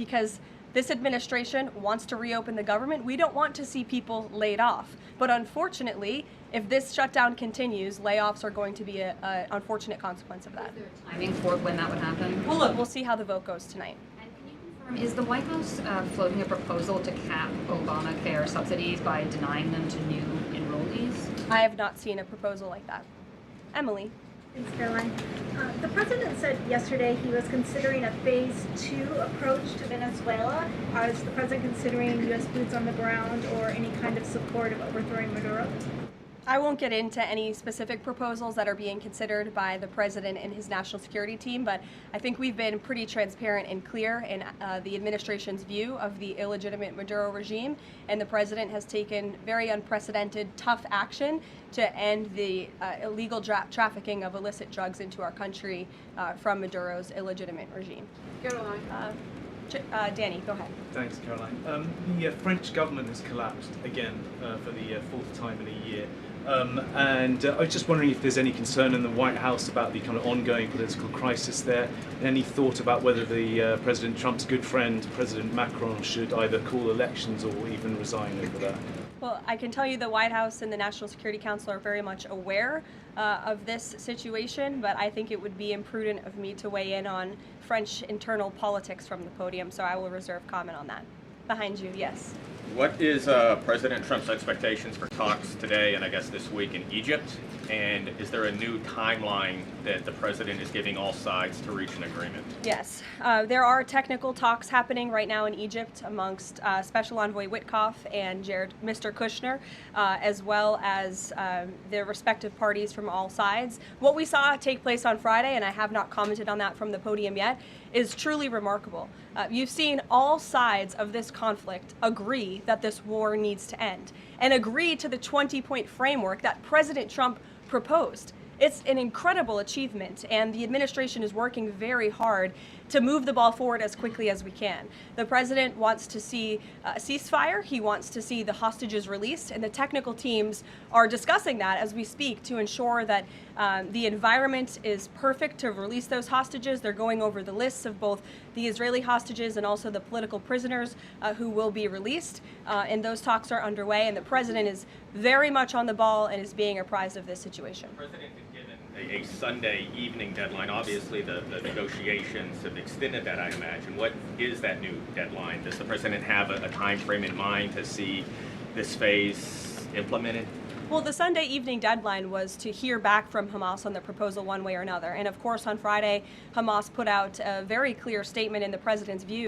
because this administration wants to reopen the government. We don't want to see people laid off. But unfortunately, if this shutdown continues, layoffs are going to be an unfortunate consequence of that. Is there a timing for when that would happen? Well, look, we'll see how the vote goes tonight. And can you confirm, is the White House floating a proposal to cap Obamacare subsidies by denying them to new enrollees? I have not seen a proposal like that. Emily. Thanks, Caroline. The president said yesterday he was considering a phase 2 approach to Venezuela. Is the president considering U.S. boots on the ground or any kind of support of overthrowing Maduro? I won't get into any specific proposals that are being considered by the president and his national security team, but I think we've been pretty transparent and clear in the administration's view of the illegitimate Maduro regime, and the president has taken very unprecedented, tough action to end the illegal trafficking of illicit drugs into our country from Maduro's illegitimate regime. Caroline. Danny, go ahead. Thanks, Caroline. The French government has collapsed again for the fourth time in a year. And I was just wondering if there's any concern in the White House about the kind of ongoing political crisis there, and any thought about whether the President Trump's good friend, President Macron, should either call elections or even resign over that. Well, I can tell you the White House and the National Security Council are very much aware of this situation, but I think it would be imprudent of me to weigh in on French internal politics from the podium, so I will reserve comment on that. Behind you, yes. What is President Trump's expectations for talks today and I guess this week in Egypt? And is there a new timeline that the president is giving all sides to reach an agreement? Yes, there are technical talks happening right now in Egypt amongst Special Envoy Witkoff and Mr. Kushner, as well as their respective parties from all sides. What we saw take place on Friday, and I have not commented on that from the podium yet, is truly remarkable. You've seen all sides of this conflict agree that this war needs to end and agree to the 20-point framework that President Trump proposed. It's an incredible achievement, and the administration is working very hard to move the ball forward as quickly as we can. The president wants to see a ceasefire. He wants to see the hostages released, and the technical teams are discussing that as we speak to ensure that the environment is perfect to release those hostages. They're going over the lists of both the Israeli hostages and also the political prisoners who will be released, and those talks are underway, and the president is very much on the ball and is being apprised of this situation. The president has given a Sunday evening deadline. Obviously, the negotiations have extended that, I imagine. What is that new deadline? Does the president have a time frame in mind to see this phase implemented? Well, the Sunday evening deadline was to hear back from Hamas on the proposal one way or another. And of course, on Friday, Hamas put out a very clear statement in the president's view